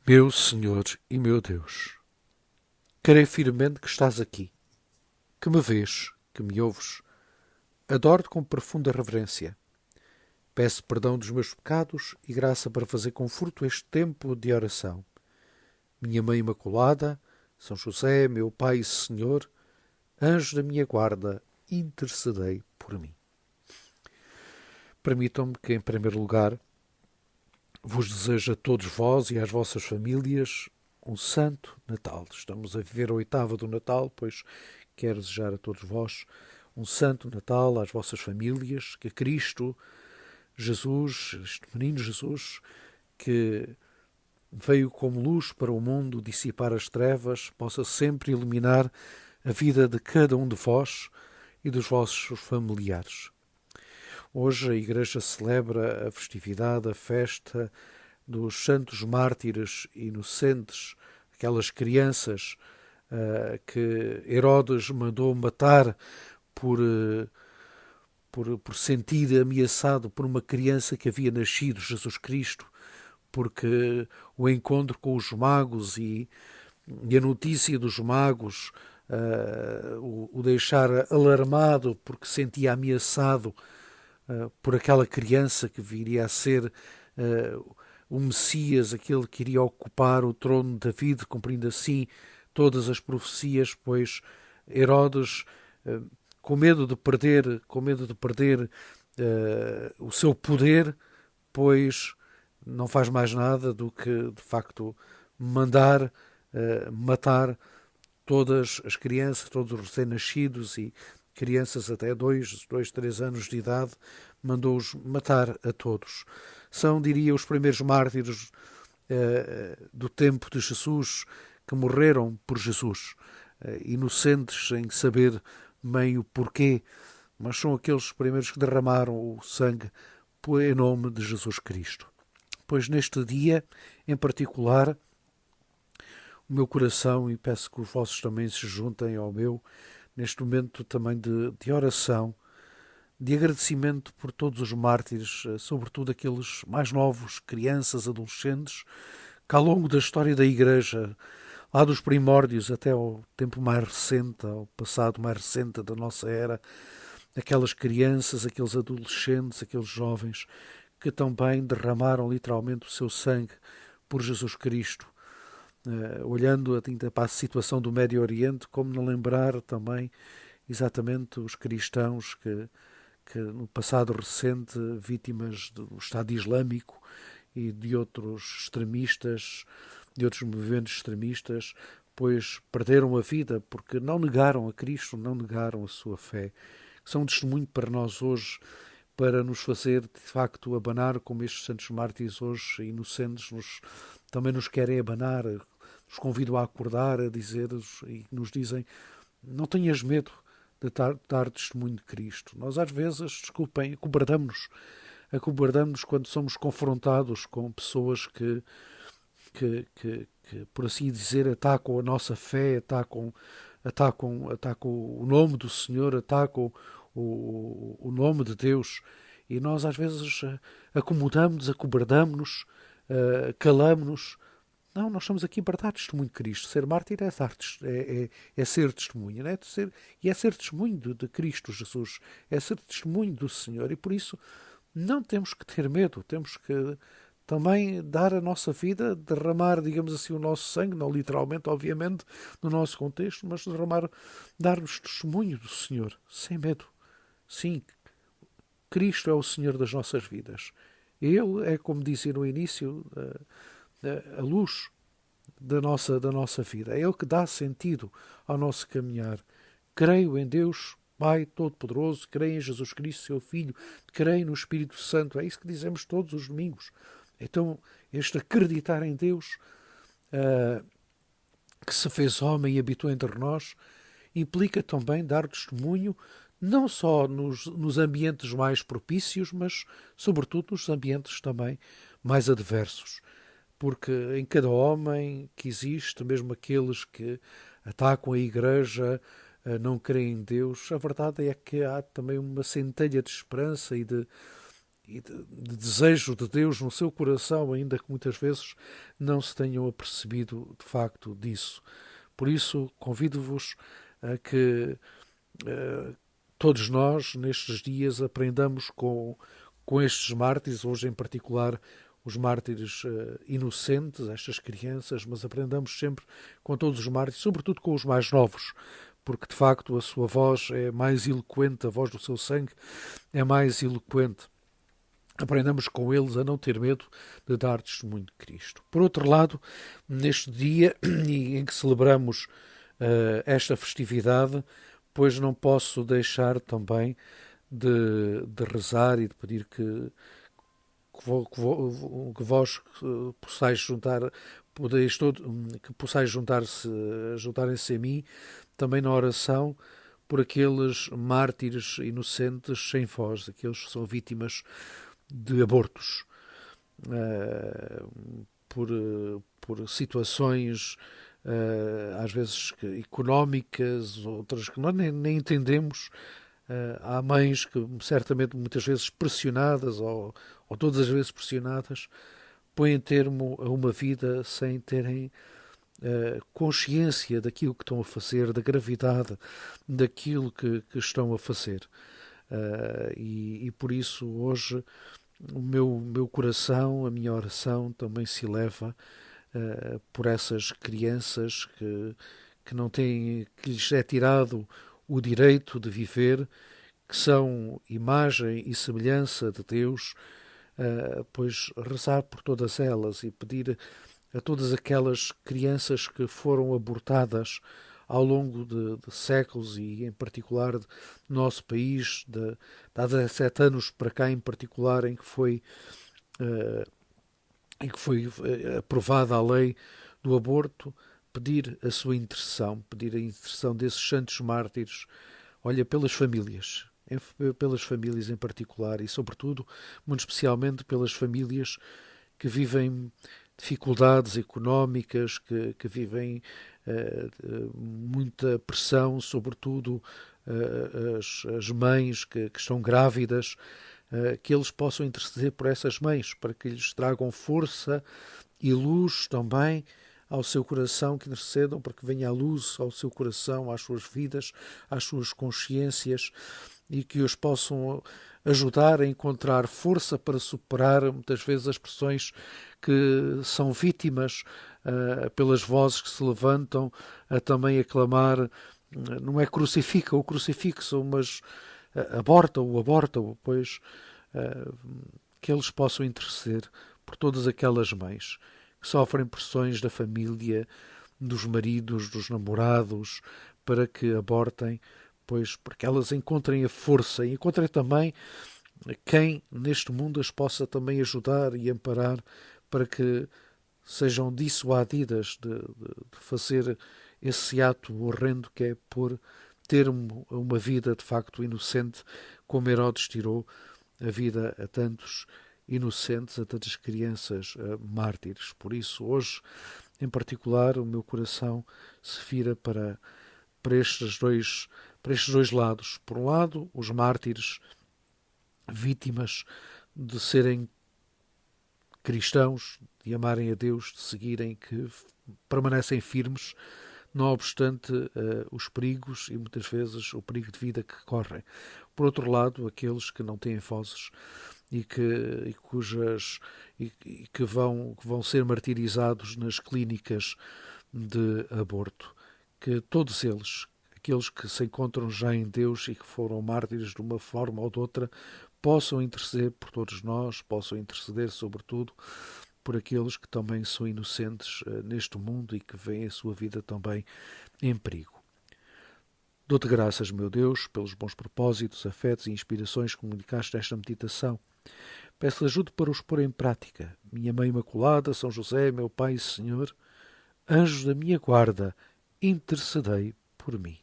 Meu Senhor e meu Deus, creio firmemente que estás aqui, que me vês, que me ouves. Adoro-te com profunda reverência. Peço perdão dos meus pecados e graça para fazer com fruto este tempo de oração. Minha Mãe Imaculada, São José, meu Pai e Senhor, anjo da minha guarda, intercedei por mim. Permitam-me que, em primeiro lugar, vos desejo a todos vós e às vossas famílias um Santo Natal. Estamos a viver a oitava do Natal, pois quero desejar a todos vós um Santo Natal às vossas famílias, que Cristo, Jesus, este menino Jesus, que veio como luz para o mundo dissipar as trevas, possa sempre iluminar a vida de cada um de vós e dos vossos familiares. Hoje a Igreja celebra a festividade, a festa dos santos mártires inocentes, aquelas crianças que Herodes mandou matar por sentir ameaçado por uma criança que havia nascido, Jesus Cristo, porque o encontro com os magos e a notícia dos magos o deixar alarmado porque sentia ameaçado por aquela criança que viria a ser o Messias, aquele que iria ocupar o trono de David, cumprindo assim todas as profecias, pois Herodes, com medo de perder o seu poder, pois não faz mais nada do que, de facto, mandar matar todas as crianças, todos os recém-nascidos e crianças até 3 anos de idade, mandou-os matar a todos. São, diria, os primeiros mártires do tempo de Jesus que morreram por Jesus, inocentes, sem saber bem o porquê, mas são aqueles primeiros que derramaram o sangue em nome de Jesus Cristo. Pois neste dia, em particular, o meu coração, e peço que os vossos também se juntem ao meu, neste momento também de oração, de agradecimento por todos os mártires, sobretudo aqueles mais novos, crianças, adolescentes, que ao longo da história da Igreja, lá dos primórdios até ao tempo mais recente, ao passado mais recente da nossa era, aquelas crianças, aqueles adolescentes, aqueles jovens que também derramaram literalmente o seu sangue por Jesus Cristo. Olhando ainda para a situação do Médio Oriente, como não lembrar também exatamente os cristãos que no passado recente, vítimas do Estado Islâmico e de outros extremistas, de outros movimentos extremistas, pois perderam a vida porque não negaram a Cristo, não negaram a sua fé. São um testemunho para nós hoje, para nos fazer, de facto, abanar como estes santos mártires hoje, inocentes, também nos querem abanar, nos convidam a acordar, a dizer, e nos dizem, não tenhas medo de dar testemunho de Cristo. Nós às vezes, desculpem, acobardamos quando somos confrontados com pessoas que por assim dizer, atacam a nossa fé, atacam o nome do Senhor, atacam o nome de Deus. E nós às vezes acomodamos-nos, acobardamos-nos, calamos-nos. Não, nós estamos aqui para dar testemunho de Cristo. Ser mártir é ser testemunho, não é? E é ser testemunho de Cristo Jesus, é ser testemunho do Senhor. E por isso não temos que ter medo, temos que também dar a nossa vida, derramar, digamos assim, o nosso sangue, não literalmente, obviamente, no nosso contexto, mas dar-nos testemunho do Senhor, sem medo. Sim, Cristo é o Senhor das nossas vidas. Ele é, como disse no início, a luz da nossa vida. É Ele que dá sentido ao nosso caminhar. Creio em Deus, Pai Todo-Poderoso, creio em Jesus Cristo, seu Filho, creio no Espírito Santo. É isso que dizemos todos os domingos. Então, este acreditar em Deus, que se fez homem e habitou entre nós, implica também dar testemunho não só nos ambientes mais propícios, mas sobretudo nos ambientes também mais adversos. Porque em cada homem que existe, mesmo aqueles que atacam a Igreja, não creem em Deus, a verdade é que há também uma centelha de esperança e de desejo de Deus no seu coração, ainda que muitas vezes não se tenham apercebido de facto disso. Por isso, convido-vos a que todos nós, nestes dias, aprendamos com estes mártires, hoje em particular os mártires inocentes, estas crianças, mas aprendamos sempre com todos os mártires, sobretudo com os mais novos, porque de facto a sua voz é mais eloquente, a voz do seu sangue é mais eloquente. Aprendamos com eles a não ter medo de dar testemunho de Cristo. Por outro lado, neste dia em que celebramos esta festividade, pois não posso deixar também de rezar e de pedir que vós possais que possais juntarem-se a mim também na oração por aqueles mártires inocentes sem voz, aqueles que são vítimas de abortos, por situações às vezes económicas, outras que nós nem entendemos. Há mães que certamente muitas vezes pressionadas ou todas as vezes pressionadas põem termo a uma vida sem terem consciência daquilo que estão a fazer, da gravidade daquilo que estão a fazer. E por isso hoje o meu coração, a minha oração também se eleva por essas crianças que não têm, que lhes é tirado o direito de viver, que são imagem e semelhança de Deus, pois rezar por todas elas e pedir a todas aquelas crianças que foram abortadas ao longo de séculos e em particular no nosso país, de há 17 anos para cá em particular, em que foi aprovada a lei do aborto, pedir a sua intercessão, pedir a intercessão desses santos mártires, olha, pelas famílias em particular e sobretudo, muito especialmente pelas famílias que vivem dificuldades económicas, que vivem muita pressão, sobretudo as mães que estão grávidas, que eles possam interceder por essas mães, para que lhes tragam força e luz também ao seu coração, que intercedam para que venha a luz ao seu coração, às suas vidas, às suas consciências, e que os possam ajudar a encontrar força para superar muitas vezes as pressões que são vítimas pelas vozes que se levantam a também aclamar, não é crucifica-o, crucifixam, mas aborta-o, pois que eles possam interceder por todas aquelas mães que sofrem pressões da família, dos maridos, dos namorados, para que abortem, pois porque elas encontrem a força e encontrem também quem neste mundo as possa também ajudar e amparar para que sejam dissuadidas de fazer esse ato horrendo que é por ter uma vida de facto inocente, como Herodes tirou a vida a tantos inocentes, a tantas crianças mártires. Por isso, hoje, em particular, o meu coração se vira para estes dois lados. Por um lado, os mártires, vítimas de serem cristãos, de amarem a Deus, de seguirem, que permanecem firmes, não obstante os perigos e muitas vezes o perigo de vida que correm. Por outro lado, aqueles que não têm vozes e que vão ser martirizados nas clínicas de aborto, que todos eles, aqueles que se encontram já em Deus e que foram mártires de uma forma ou de outra, possam interceder por todos nós, possam interceder sobretudo por aqueles que também são inocentes neste mundo e que veem a sua vida também em perigo. Dou-te graças, meu Deus, pelos bons propósitos, afetos e inspirações que comunicaste nesta meditação. Peço-te ajuda para os pôr em prática. Minha Mãe Imaculada, São José, meu Pai e Senhor, anjos da minha guarda, intercedei por mim.